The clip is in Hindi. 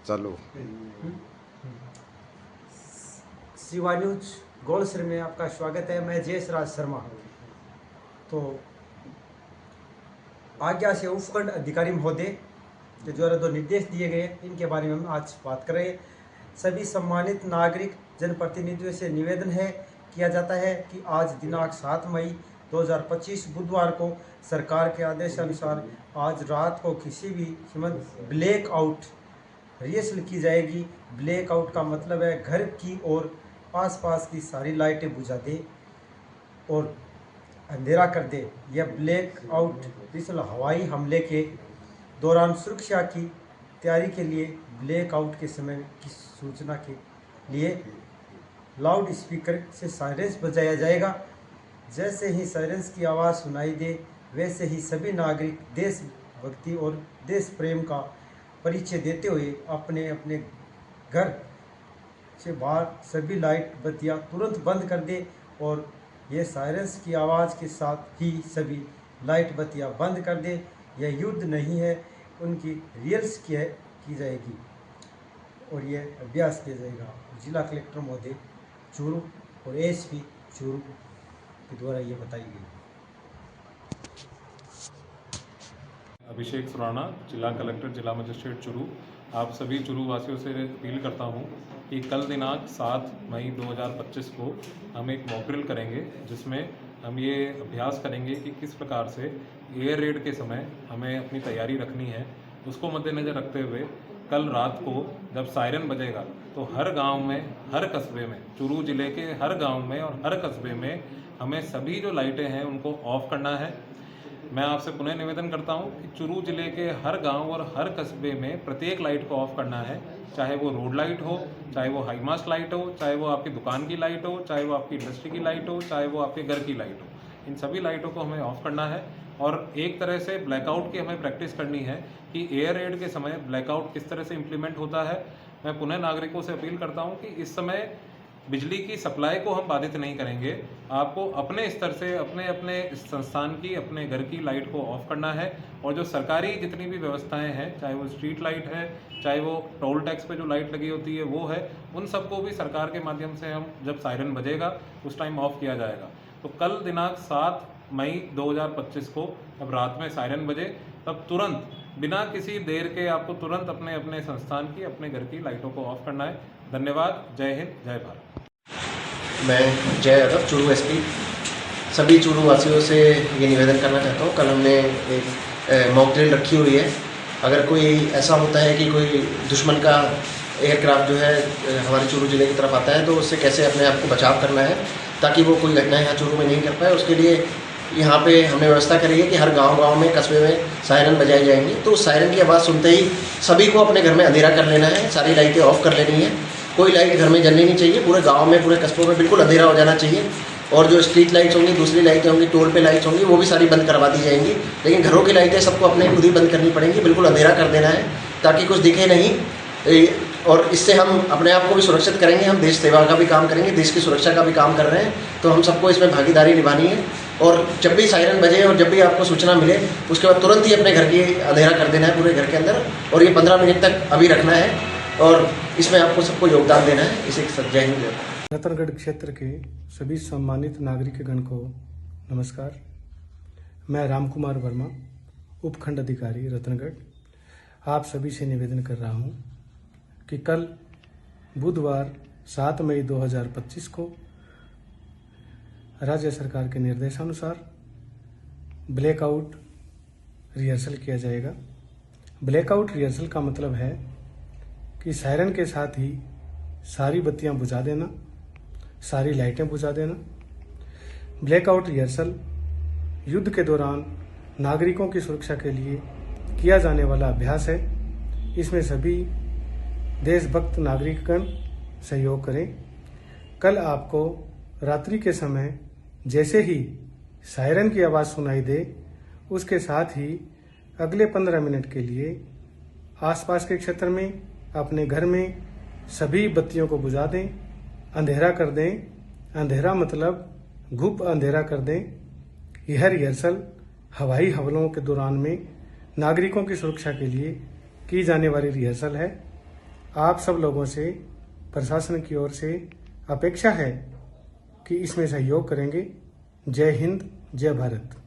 चलो। शिवा न्यूज गोलसर में आपका स्वागत है। मैं जयेश राज शर्मा। तो आज्ञा से उपखंड अधिकारी महोदय के द्वारा जो निर्देश दिए गए इनके बारे में हम आज बात कर रहे हैं। सभी सम्मानित नागरिक जनप्रतिनिधियों से निवेदन है किया जाता है कि आज दिनांक 7 मई 2025 बुधवार को सरकार के आदेशानुसार आज रात को किसी भी कीमत ब्लैक आउट रिहर्सल की जाएगी। ब्लैक आउट का मतलब है घर की और आसपास की सारी लाइटें बुझा दे और अंधेरा कर दे। यह ब्लैक आउट रिहर्सल हवाई हमले के दौरान सुरक्षा की तैयारी के लिए ब्लैक आउट के समय की सूचना के लिए लाउड स्पीकर से सायरेंस बजाया जाएगा। जैसे ही सायरेंस की आवाज़ सुनाई दे वैसे ही सभी नागरिक देशभक्ति और देश प्रेम का परिचय देते हुए अपने अपने घर से बाहर सभी लाइट बत्तियां तुरंत बंद कर दे और ये सायरेंस की आवाज़ के साथ ही सभी लाइट बत्तियां बंद कर दे। यह युद्ध नहीं है, उनकी रिहर्स की जाएगी और यह अभ्यास किया जाएगा। जिला कलेक्टर महोदय चूरू और एसपी चूरू के द्वारा ये बताई गई। अभिषेक सुराना, जिला कलेक्टर, जिला मजिस्ट्रेट चूरू। आप सभी चूरू वासियों से अपील करता हूं कि कल दिनांक 7 मई 2025 को हम एक मॉक ड्रिल करेंगे, जिसमें हम ये अभ्यास करेंगे कि किस प्रकार से एयर रेड के समय हमें अपनी तैयारी रखनी है। उसको मद्देनज़र रखते हुए कल रात को जब सायरन बजेगा तो हर गांव में, हर कस्बे में, चूरू जिले के हर गांव में और हर कस्बे में हमें सभी जो लाइटें हैं उनको ऑफ करना है। मैं आपसे पुनः निवेदन करता हूं कि चूरू जिले के हर गांव और हर कस्बे में प्रत्येक लाइट को ऑफ करना है, चाहे वो रोड लाइट हो, चाहे वो हाई मास्ट लाइट हो, चाहे वो आपकी दुकान की लाइट हो, चाहे वो आपकी इंडस्ट्री की लाइट हो, चाहे वो आपके घर की लाइट हो। इन सभी लाइटों को हमें ऑफ करना है और एक तरह से ब्लैकआउट की हमें प्रैक्टिस करनी है कि एयर रेड के समय ब्लैकआउट किस तरह से इम्प्लीमेंट होता है। मैं पुनः नागरिकों से अपील करता हूँ कि इस समय बिजली की सप्लाई को हम बाधित नहीं करेंगे। आपको अपने स्तर से अपने अपने संस्थान की, अपने घर की लाइट को ऑफ करना है और जो सरकारी जितनी भी व्यवस्थाएं हैं, चाहे वो स्ट्रीट लाइट है, चाहे वो टोल टैक्स पे जो लाइट लगी होती है वो है, उन सबको भी सरकार के माध्यम से हम जब सायरन बजेगा उस टाइम ऑफ किया जाएगा। तो कल दिनांक 7 मई 2025 को जब रात में सायरन बजे तब तुरंत बिना किसी देर के आपको तुरंत अपने अपने संस्थान की, अपने घर की लाइटों को ऑफ करना है। धन्यवाद। जय हिंद, जय भारत। मैं जय यादव, चूरू एसपी। सभी चूरू वासियों से ये निवेदन करना चाहता हूँ, कल हमने एक मॉक ड्रिल रखी हुई है। अगर कोई ऐसा होता है कि कोई दुश्मन का एयरक्राफ्ट जो है हमारे चूरू जिले की तरफ आता है तो उससे कैसे अपने आप को बचाव करना है ताकि वो कोई घटना यहाँ चूरू में नहीं कर पाए। उसके लिए यहाँ पे हमने व्यवस्था करी है कि हर गांव में, कस्बे में सायरन बजाई जाएंगी। तो सायरन की आवाज़ सुनते ही सभी को अपने घर में अंधेरा कर लेना है, सारी लाइटें ऑफ कर लेनी है। कोई लाइट घर में जलनी नहीं चाहिए। पूरे गांव में, पूरे कस्बों में बिल्कुल अंधेरा हो जाना चाहिए और जो स्ट्रीट लाइट्स होंगी, दूसरी लाइटें होंगी, टोल पे लाइट्स होंगी, वो भी सारी बंद करवा दी जाएंगी। लेकिन घरों की लाइटें सबको अपने खुद ही बंद करनी पड़ेंगी, बिल्कुल अंधेरा कर देना है ताकि कुछ दिखे नहीं। और इससे हम अपने आप को भी सुरक्षित करेंगे, हम देश सेवा का भी काम करेंगे, देश की सुरक्षा का भी काम कर रहे हैं। तो हम सबको इसमें भागीदारी निभानी है और जब भी सायरन बजे और जब भी आपको सूचना मिले उसके बाद तुरंत ही अपने घर की अंधेरा कर देना है पूरे घर के अंदर और ये 15 मिनट तक अभी रखना है और इसमें आपको सबको योगदान देना है। इसे जय हिंद। रतनगढ़ क्षेत्र के सभी सम्मानित नागरिकगण को नमस्कार। मैं रामकुमार वर्मा, उपखंड अधिकारी रतनगढ़, आप सभी से निवेदन कर रहा हूं कि कल बुधवार 7 मई 2025 को राज्य सरकार के निर्देशानुसार ब्लैकआउट रिहर्सल किया जाएगा। ब्लैकआउट रिहर्सल का मतलब है कि सायरन के साथ ही सारी बत्तियां बुझा देना, सारी लाइटें बुझा देना। ब्लैकआउट रिहर्सल युद्ध के दौरान नागरिकों की सुरक्षा के लिए किया जाने वाला अभ्यास है। इसमें सभी देशभक्त नागरिकगण सहयोग करें। कल आपको रात्रि के समय जैसे ही सायरन की आवाज़ सुनाई दे उसके साथ ही अगले 15 मिनट के लिए आसपास के क्षेत्र में, अपने घर में सभी बत्तियों को बुझा दें, अंधेरा कर दें। अंधेरा मतलब घुप अंधेरा कर दें। यह रिहर्सल हवाई हमलों के दौरान में नागरिकों की सुरक्षा के लिए की जाने वाली रिहर्सल है। आप सब लोगों से प्रशासन की ओर से अपेक्षा है कि इसमें सहयोग करेंगे। जय हिंद, जय भारत।